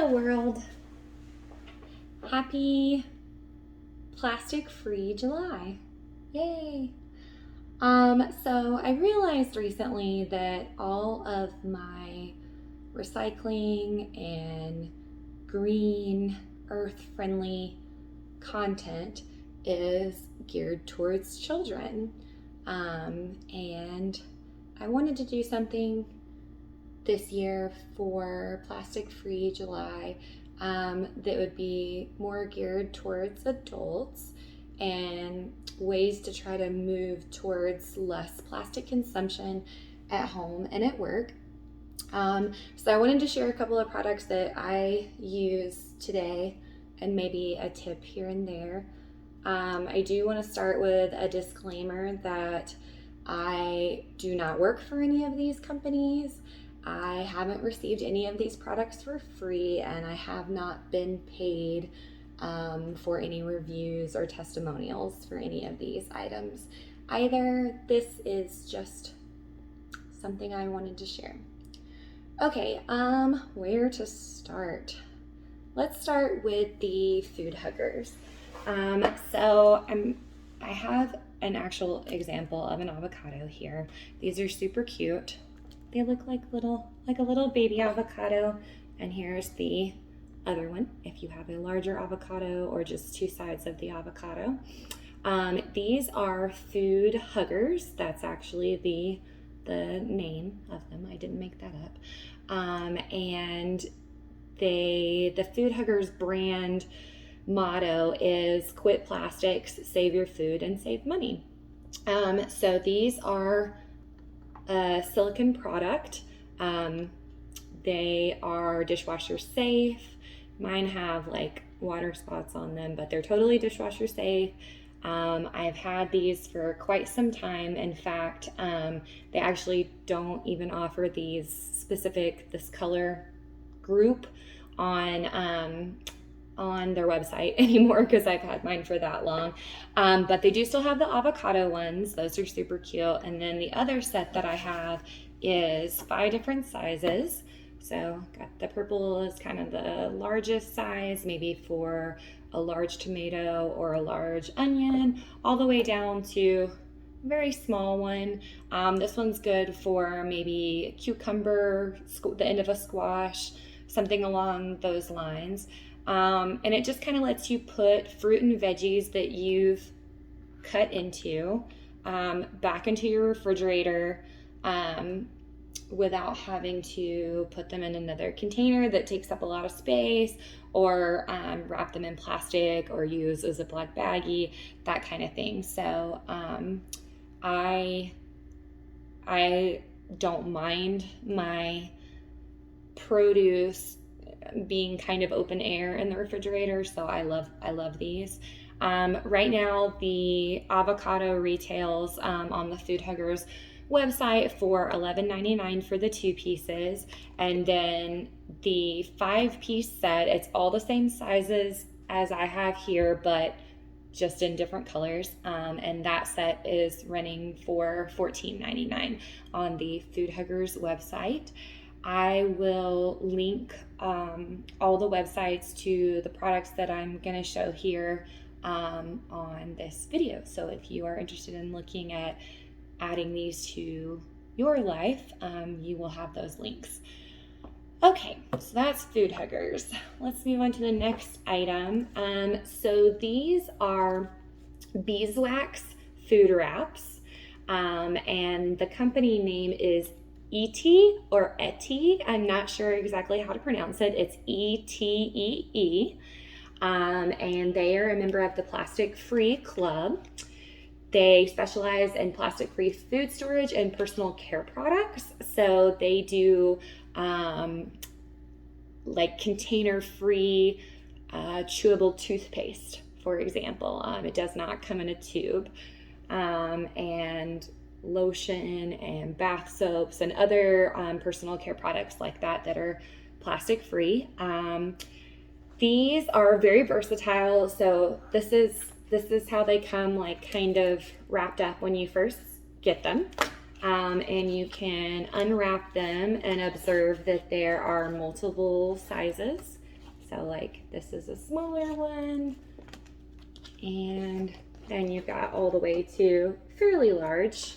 Hello world. Happy plastic-free July. Yay. So I realized recently that all of my recycling and green, earth-friendly content is geared towards children. And I wanted to do something this year for Plastic Free July that would be more geared towards adults and ways to try to move towards less plastic consumption at home and at work. So I wanted to share a couple of products that I use today and maybe a tip here and there. I do want to start with a disclaimer that I do not work for any of these companies. I haven't received any of these products for free, and I have not been paid for any reviews or testimonials for any of these items either. This is just something I wanted to share. Okay, where to start? Let's start with the food huggers. I have an actual example of an avocado here. These are super cute. They look like a little baby avocado. And here's the other one, if you have a larger avocado or just two sides of the avocado. These are food huggers. That's actually the name of them. I didn't make that up. And the Food Huggers brand motto is quit plastics, save your food, and save money. So these are a silicone product. They are dishwasher safe. Mine have like water spots on them, but they're totally dishwasher safe. I've had these for quite some time. In fact, they actually don't even offer this color group on their website anymore because I've had mine for that long. But they do still have the avocado ones. Those are super cute. And then the other set that I have is 5 different sizes. So got the purple is kind of the largest size, maybe for a large tomato or a large onion, all the way down to a very small one. This one's good for maybe a cucumber, the end of a squash, something along those lines. And it just kind of lets you put fruit and veggies that you've cut into back into your refrigerator without having to put them in another container that takes up a lot of space, or wrap them in plastic or use a Ziploc baggie, that kind of thing. So I don't mind my produce being kind of open air in the refrigerator, so I love these. Right now the avocado retails on the Food Huggers website for $11.99 for the 2 pieces, and then the 5-piece set, it's all the same sizes as I have here, but just in different colors, and that set is running for $14.99 on the Food Huggers website. I will link all the websites to the products that I'm going to show here on this video. So if you are interested in looking at adding these to your life, you will have those links. Okay, so that's Food Huggers. Let's move on to the next item. So these are beeswax food wraps, and the company name is Etee or Etee. I'm not sure exactly how to pronounce it. It's Etee. And they are a member of the Plastic Free Club. They specialize in plastic-free food storage and personal care products. So they do like container-free chewable toothpaste, for example. It does not come in a tube. And lotion and bath soaps and other personal care products like that are plastic-free. These are very versatile. So this is how they come, like kind of wrapped up when you first get them. And you can unwrap them and observe that there are multiple sizes So like this is a smaller one, and then you've got all the way to fairly large.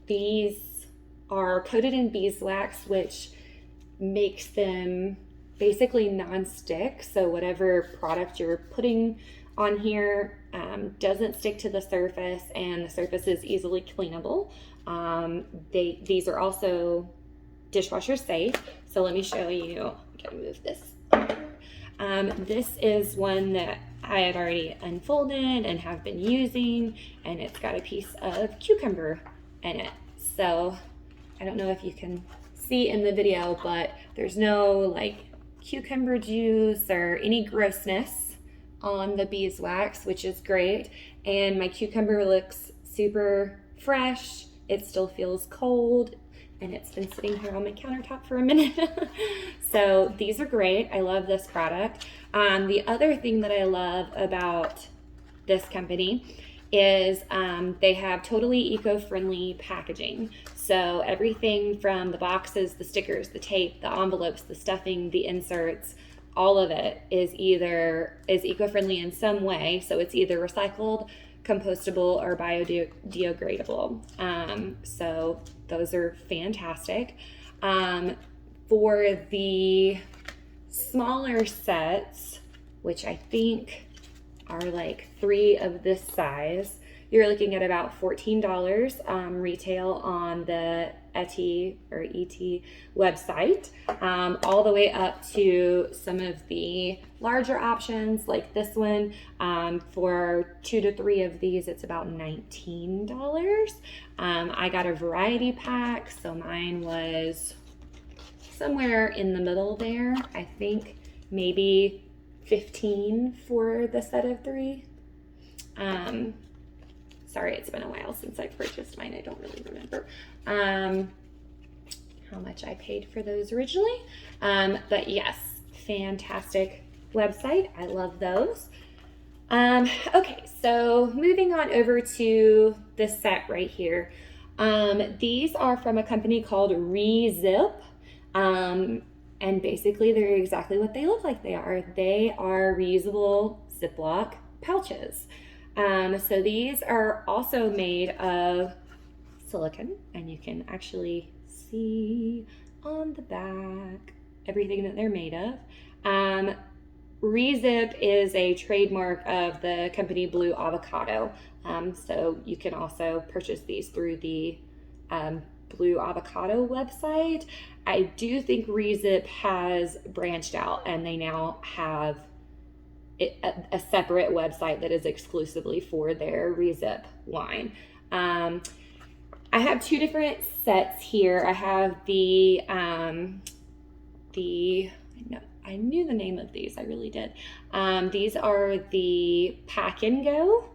These are coated in beeswax, which makes them basically non-stick. So whatever product you're putting on here doesn't stick to the surface, and the surface is easily cleanable. These are also dishwasher safe. So let me show you. I'm gonna move this over. This is one that I had already unfolded and have been using, and it's got a piece of cucumber in it. So I don't know if you can see in the video, but there's no like cucumber juice or any grossness on the beeswax, which is great. And my cucumber looks super fresh. It still feels cold, and it's been sitting here on my countertop for a minute. So these are great. I love this product. The other thing that I love about this company is they have totally eco-friendly packaging. So everything from the boxes, the stickers, the tape, the envelopes, the stuffing, the inserts, all of it is eco-friendly in some way. So it's either recycled, compostable, or biodegradable. So those are fantastic. For the smaller sets, which I think are like 3 of this size, you're looking at about $14 retail on the Etsy or ET website, all the way up to some of the larger options like this one. For 2 to 3 of these, it's about $19. I got a variety pack, so mine was somewhere in the middle there. I think maybe 15 for the set of 3. Sorry, it's been a while since I purchased mine. I don't really remember how much I paid for those originally. But yes, fantastic website. I love those. Okay, so moving on over to this set right here. These are from a company called Rezip. And basically they're exactly what they look like they are. They are reusable Ziploc pouches. So these are also made of silicone, and you can actually see on the back everything that they're made of. Rezip is a trademark of the company Blue Avocado. So you can also purchase these through the Blue Avocado website. I do think Rezip has branched out, and they now have a separate website that is exclusively for their Rezip line. I have 2 different sets here. I have I knew the name of these, I really did. These are the Pack and Go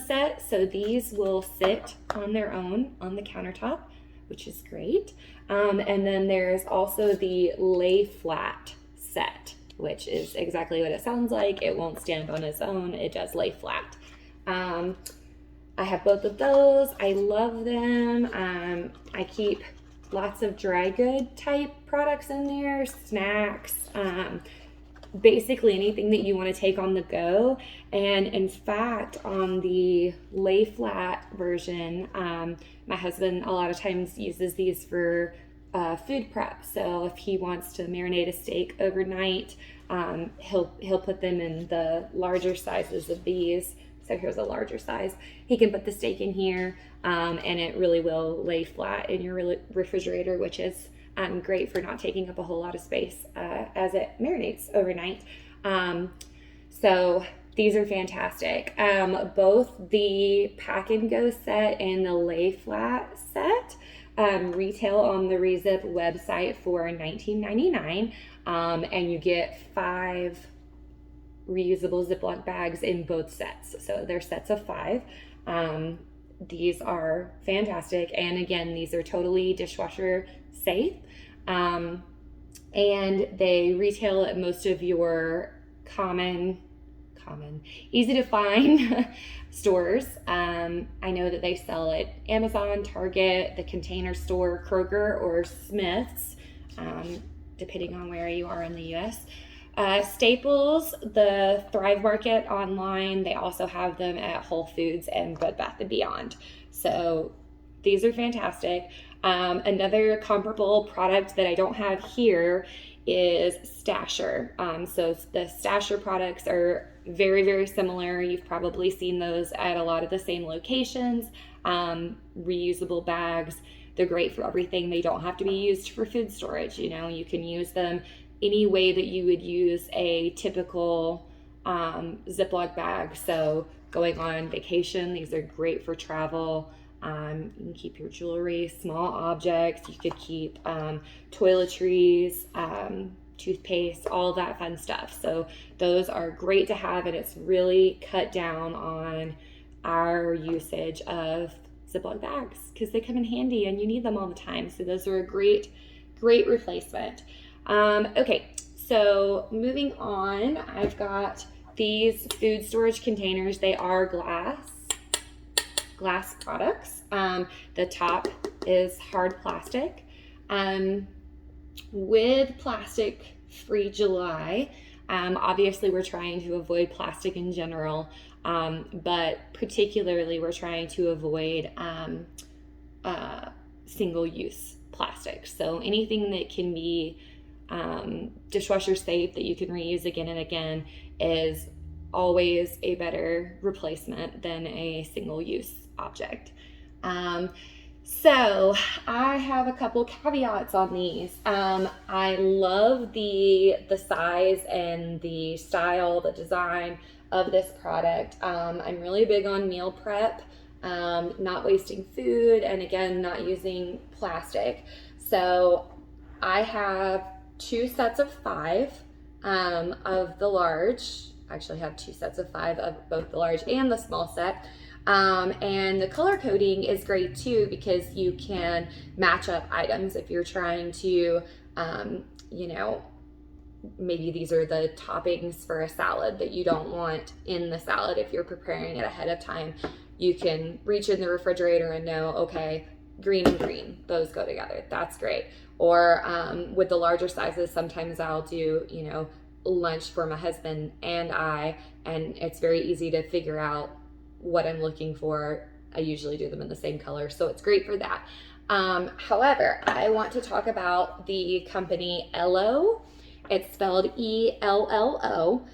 set. So these will sit on their own on the countertop, which is great. And then there's also the Lay Flat set, which is exactly what it sounds like. It won't stand on its own. It does lay flat. I have both of those. I love them. I keep lots of dry good type products in there, snacks, basically anything that you want to take on the go. And in fact, on the lay flat version, my husband a lot of times uses these for food prep. So if he wants to marinate a steak overnight, he'll put them in the larger sizes of these. So here's a larger size. He can put the steak in here, and it really will lay flat in your refrigerator, which is great for not taking up a whole lot of space as it marinates overnight. So these are fantastic. Both the Pack and Go set and the lay flat set retail on the Rezip website for $19.99, and you get 5 reusable Ziploc bags in both sets. So they're sets of 5. These are fantastic, and again, these are totally dishwasher safe, and they retail at most of your common easy to find stores. I know that they sell at Amazon, Target, the Container Store, Kroger, or Smith's. depending on where you are in the US. Staples, the Thrive Market online, they also have them at Whole Foods and Bed Bath & Beyond. So these are fantastic. Another comparable product that I don't have here is Stasher. So the Stasher products are very, very similar. You've probably seen those at a lot of the same locations. Reusable bags. They're great for everything. They don't have to be used for food storage. You know, you can use them any way that you would use a typical Ziploc bag. So going on vacation, these are great for travel. You can keep your jewelry, small objects. You could keep toiletries, toothpaste, all that fun stuff. So those are great to have, and it's really cut down on our usage of Ziploc bags because they come in handy and you need them all the time. So those are a great replacement. Okay, so moving on, I've got these food storage containers. They are glass products. The top is hard plastic. With Plastic Free July, obviously we're trying to avoid plastic in general, but particularly we're trying to avoid single-use plastic. So anything that can be dishwasher safe, that you can reuse again and again, is always a better replacement than a single-use object. So I have a couple caveats on these. I love the size and the style, the design of this product. I'm really big on meal prep, not wasting food, and again, not using plastic. So I have 2 sets of 5 of the large. I actually have 2 sets of 5 of both the large and the small set. And the color coding is great too, because you can match up items if you're trying to, you know, maybe these are the toppings for a salad that you don't want in the salad. If you're preparing it ahead of time, you can reach in the refrigerator and know, okay, green and green, those go together. That's great. Or with the larger sizes, sometimes I'll do, you know, lunch for my husband and and it's very easy to figure out what I'm looking for. I usually do them in the same color, so it's great for that. However, I want to talk about the company Ello. It's spelled ELLO.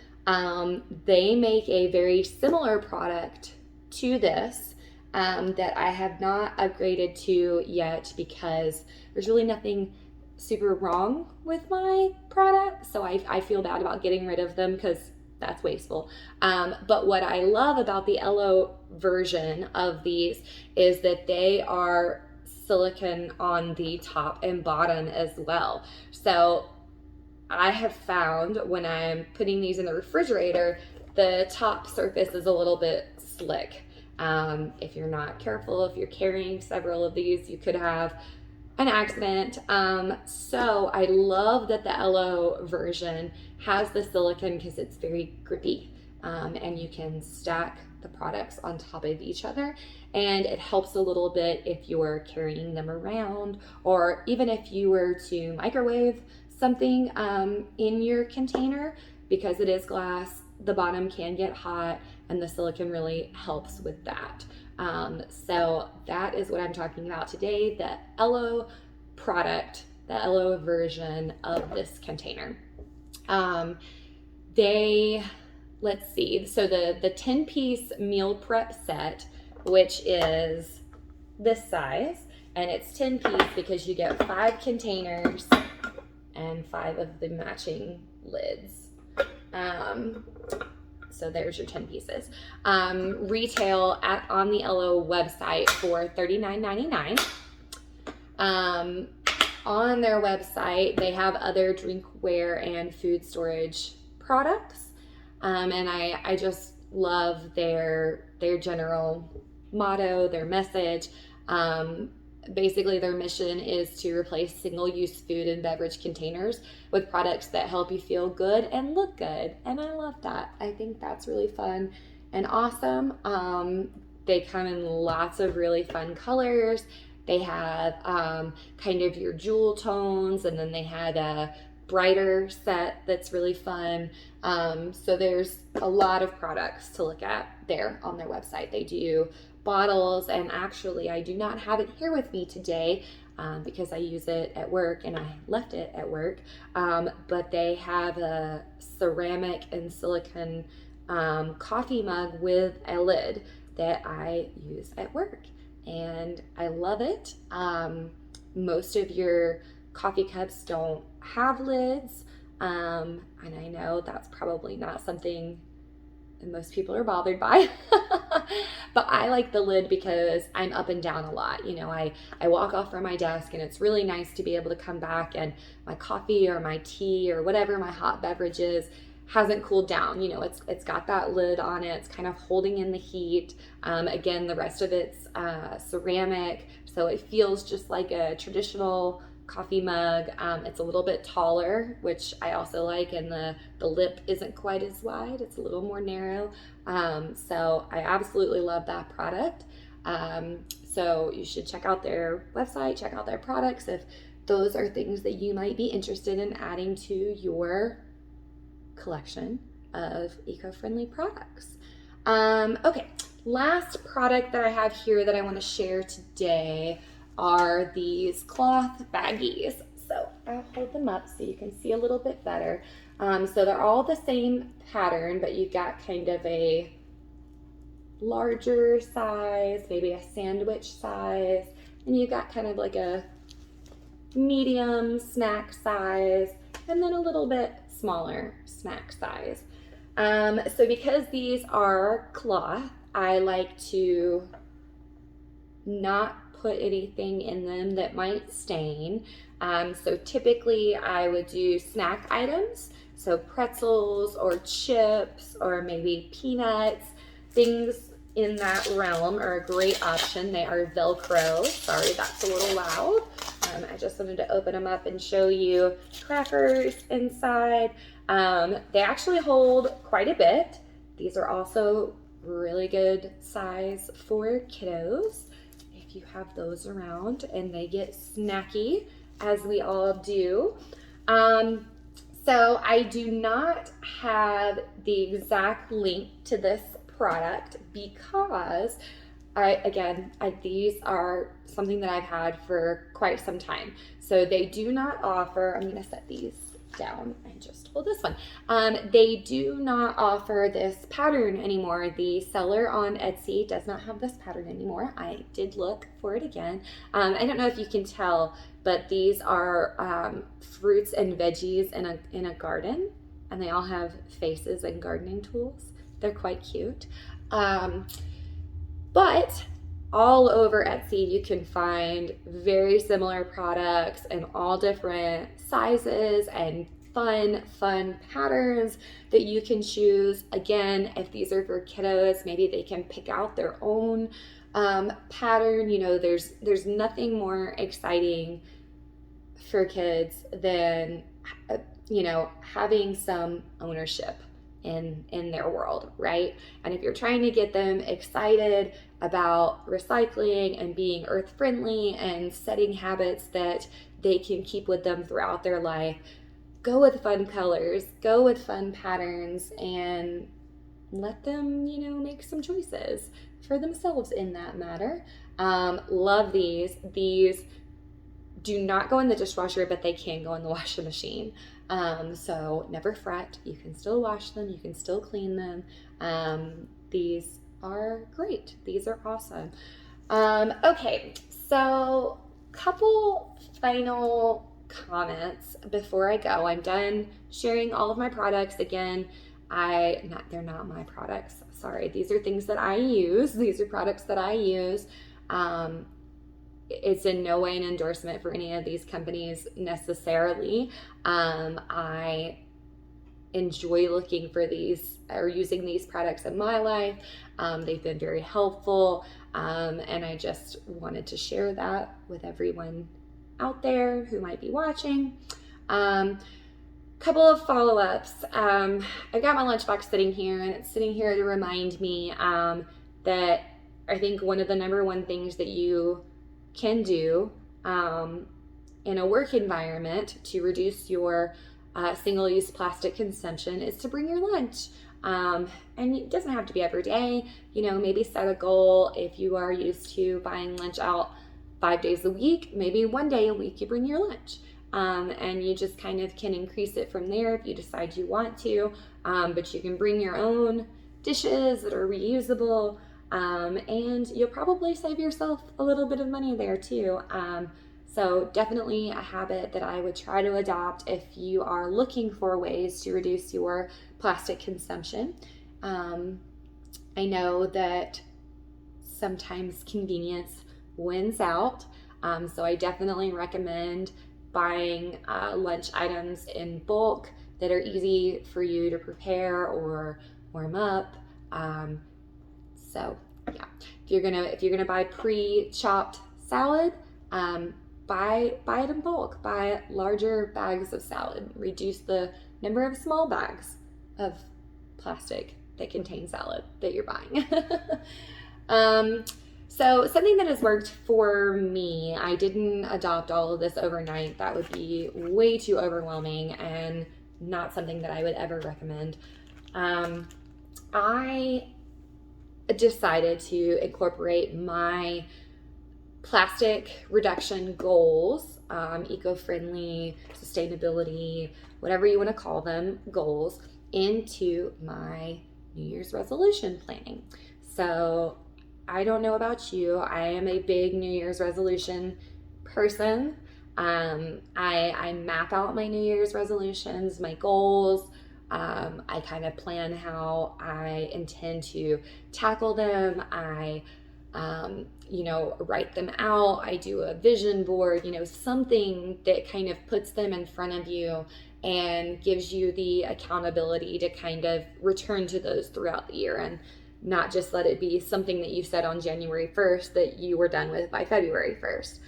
They make a very similar product to this that I have not upgraded to yet because there's really nothing super wrong with my product, so I feel bad about getting rid of them because that's wasteful. But what I love about the Ello version of these is that they are silicone on the top and bottom as well. So I have found when I'm putting these in the refrigerator, the top surface is a little bit slick. If you're not careful, if you're carrying several of these, you could have an accident. So I love that the Ello version has the silicone because it's very grippy, and you can stack the products on top of each other, and it helps a little bit if you're carrying them around, or even if you were to microwave something in your container. Because it is glass, the bottom can get hot, and the silicone really helps with that. So that is what I'm talking about today, the Ello product, the Ello version of this container. Let's see, so the 10-piece meal prep set, which is this size, and it's 10-piece because you get 5 containers and 5 of the matching lids. So there's your 10 pieces. Retail on the Ello website for $39.99. On their website, they have other drinkware and food storage products. And I just love their general motto, their message. Basically, their mission is to replace single-use food and beverage containers with products that help you feel good and look good. And I love that. I think that's really fun and awesome. They come in lots of really fun colors. They have kind of your jewel tones, and then they had brighter set that's really fun. So there's a lot of products to look at there on their website. They do bottles, and actually I do not have it here with me today because I use it at work and I left it at work. But they have a ceramic and silicone coffee mug with a lid that I use at work, and I love it. Most of your coffee cups don't have lids, and I know that's probably not something that most people are bothered by. But I like the lid because I'm up and down a lot. You know, I walk off from my desk, and it's really nice to be able to come back and my coffee or my tea or whatever my hot beverage is hasn't cooled down. You know, it's got that lid on it. It's kind of holding in the heat. Again, the rest of it's ceramic, so it feels just like a traditional coffee mug. It's a little bit taller, which I also like, and the lip isn't quite as wide. It's a little more narrow. So I absolutely love that product. So you should check out their website, check out their products if those are things that you might be interested in adding to your collection of eco-friendly products. Okay, last product that I have here that I want to share today are these cloth baggies. So I'll hold them up so you can see a little bit better. So they're all the same pattern, but you've got kind of a larger size, maybe a sandwich size, and you've got kind of like a medium snack size, and then a little bit smaller snack size. So because these are cloth, I like to not put anything in them that might stain. So typically I would do snack items, so pretzels or chips or maybe peanuts. Things in that realm are a great option. They are Velcro. Sorry, that's a little loud. I just wanted to open them up and show you crackers inside. They actually hold quite a bit. These are also really good size for kiddos if you have those around and they get snacky, as we all do. So I do not have the exact link to this product because these are something that I've had for quite some time. So they do not offer, I'm gonna set these down and just hold this one. They do not offer this pattern anymore. The seller on Etsy does not have this pattern anymore. I did look for it again. I don't know if you can tell, but these are fruits and veggies in a garden, and they all have faces and gardening tools. They're quite cute. But all over Etsy, you can find very similar products in all different sizes and fun patterns that you can choose. Again, if these are for kiddos, maybe they can pick out their own pattern. You know, there's nothing more exciting for kids than, you know, having some ownership in their world, right? And if you're trying to get them excited about recycling and being earth friendly and setting habits that they can keep with them throughout their life, go with fun colors, go with fun patterns, and let them, you know, make some choices for themselves in that matter. Love these. These do not go in the dishwasher, but they can go in the washing machine. So never fret. You can still wash them. You can still clean them. These are great. These are awesome. Okay, so couple final comments before I go. I'm done sharing all of my products. Again, they're not my products. Sorry. These are things that I use. These are products that I use. It's in no way an endorsement for any of these companies necessarily. I enjoy looking for these or using these products in my life. They've been very helpful, and I just wanted to share that with everyone out there who might be watching. Couple of follow-ups. I've got my lunchbox sitting here, and it's sitting here to remind me that I think one of the number one things that you can do in a work environment to reduce your single-use plastic consumption is to bring your lunch. And it doesn't have to be every day. Maybe set a goal. If you are used to buying lunch out 5 days a week, maybe one day a week you bring your lunch. And you just kind of can increase it from there if you decide you want to. But you can bring your own dishes that are reusable, and you'll probably save yourself a little bit of money there too. So definitely a habit that I would try to adopt if you are looking for ways to reduce your plastic consumption. I know that sometimes convenience wins out, so I definitely recommend buying lunch items in bulk that are easy for you to prepare or warm up. So yeah, if you're gonna buy pre-chopped salad, buy it in bulk. Buy larger bags of salad. Reduce the number of small bags of plastic that contain salad that you're buying. So something that has worked for me, I didn't adopt all of this overnight. That would be way too overwhelming and not something that I would ever recommend. I decided to incorporate my plastic reduction goals, eco-friendly, sustainability, whatever you want to call them, goals, into my New Year's resolution planning. So I don't know about you. I am a big New Year's resolution person. I map out my New Year's resolutions, my goals. I kind of plan how I intend to tackle them. I write them out. I do a vision board, something that kind of puts them in front of you and gives you the accountability to kind of return to those throughout the year and not just let it be something that you said on January 1st that you were done with by February 1st.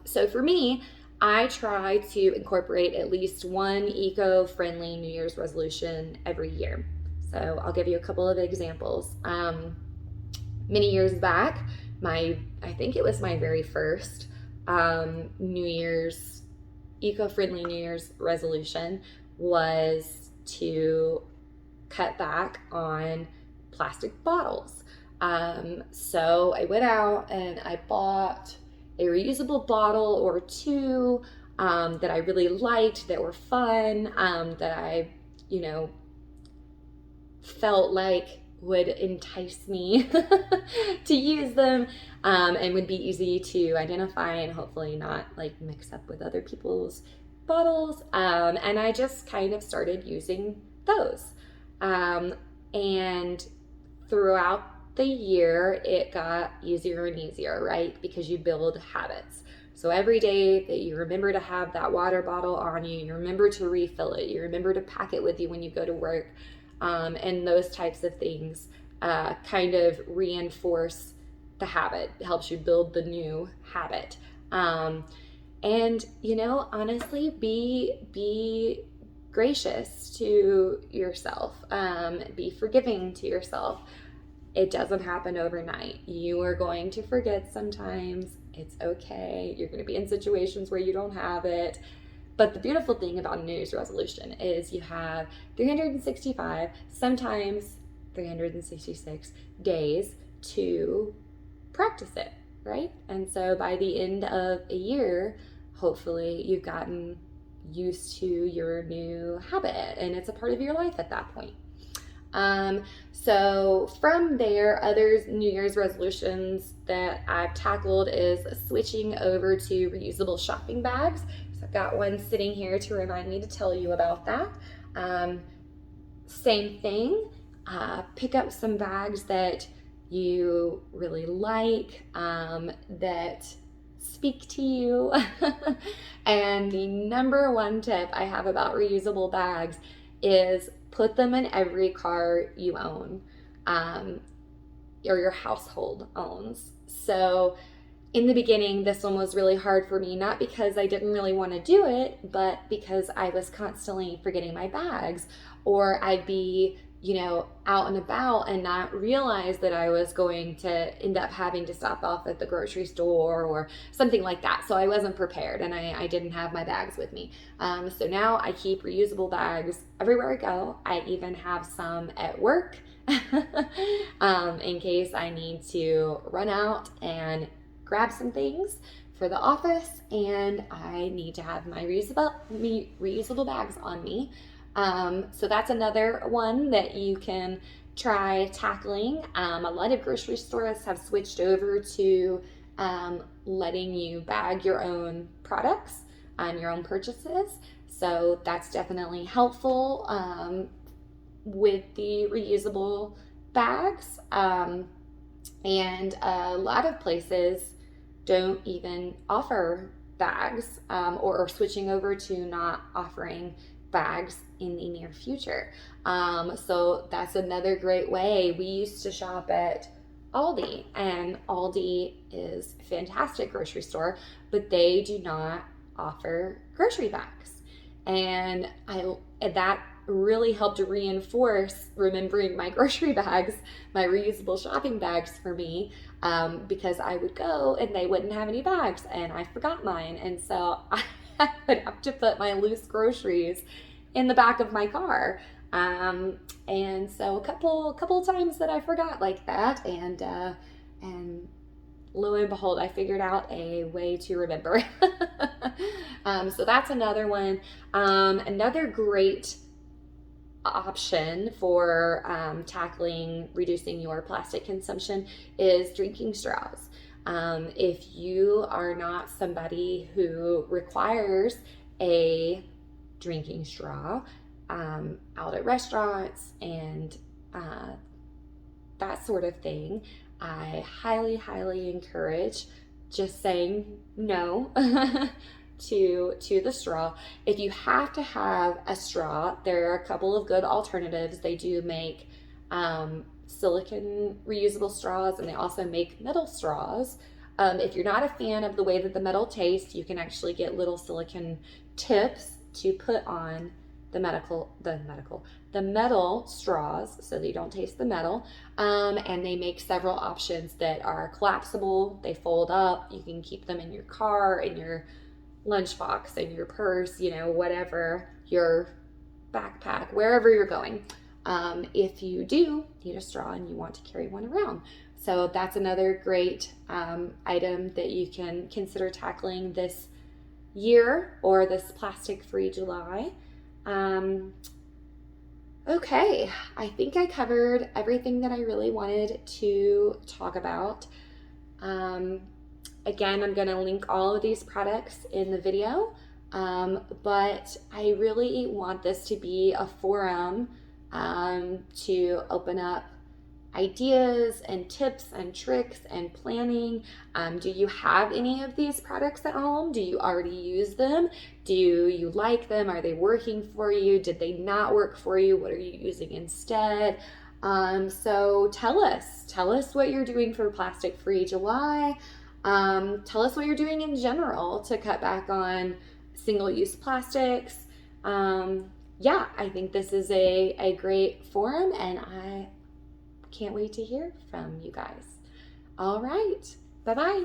So for me, I try to incorporate at least one eco-friendly New Year's resolution every year. So I'll give you a couple of examples. Many years back, I think it was my very first eco-friendly New Year's resolution was to cut back on plastic bottles. So I went out and I bought a reusable bottle or two that I really liked, that were fun, that I, felt like would entice me to use them, and would be easy to identify and hopefully not like mix up with other people's bottles. And I just kind of started using those. And throughout the year, it got easier and easier, right? Because you build habits. So every day that you remember to have that water bottle on you, you remember to refill it, you remember to pack it with you when you go to work, and those types of things kind of reinforce the habit. It helps you build the new habit. And honestly, be gracious to yourself, be forgiving to yourself. It doesn't happen overnight. You are going to forget sometimes. It's okay. You're going to be in situations where you don't have it. But the beautiful thing about a New Year's resolution is you have 365, sometimes 366 days to practice it, right? And so by the end of a year, hopefully you've gotten used to your new habit and it's a part of your life at that point. So from there, other New Year's resolutions that I've tackled is switching over to reusable shopping bags. So I've got one sitting here to remind me to tell you about that. Same thing, pick up some bags that you really like, that speak to you. And the number one tip I have about reusable bags is put them in every car you own, or your household owns. So in the beginning, this one was really hard for me, not because I didn't really want to do it, but because I was constantly forgetting my bags, or I'd be out and about and not realize that I was going to end up having to stop off at the grocery store or something like that. So I wasn't prepared, and I didn't have my bags with me. So now I keep reusable bags everywhere I go. I even have some at work in case I need to run out and grab some things for the office, and I need to have my reusable bags on me. So that's another one that you can try tackling. A lot of grocery stores have switched over to letting you bag your own products, your own purchases. So that's definitely helpful with the reusable bags. And a lot of places don't even offer bags, or are switching over to not offering bags in the near future. So that's another great way. We used to shop at Aldi, and Aldi is a fantastic grocery store, but they do not offer grocery bags. And that really helped to reinforce remembering my grocery bags, my reusable shopping bags for me, because I would go and they wouldn't have any bags, and I forgot mine. And so I would have to put my loose groceries in the back of my car. And so a couple of times that I forgot like that, and lo and behold, I figured out a way to remember. So that's another one. Another great option for tackling reducing your plastic consumption is drinking straws. If you are not somebody who requires a drinking straw out at restaurants and that sort of thing, I highly, highly encourage just saying no to the straw. If you have to have a straw, there are a couple of good alternatives. They do make silicone reusable straws, and they also make metal straws. If you're not a fan of the way that the metal tastes, you can actually get little silicone tips to put on the metal straws so that you don't taste the metal. And they make several options that are collapsible. They fold up. You can keep them in your car, in your lunchbox, in your purse, whatever, your backpack, wherever you're going. If you do need a straw and you want to carry one around. So that's another great item that you can consider tackling this year, or this plastic-free July. Okay, I think I covered everything that I really wanted to talk about. Again, I'm going to link all of these products in the video, but I really want this to be a forum to open up ideas and tips and tricks and planning. Do you have any of these products at home? Do you already use them? Do you like them? Are they working for you? Did they not work for you? What are you using instead? So tell us what you're doing for Plastic-Free July. Tell us what you're doing in general to cut back on single-use plastics. Yeah, I think this is a great forum, and I can't wait to hear from you guys. All right. Bye-bye.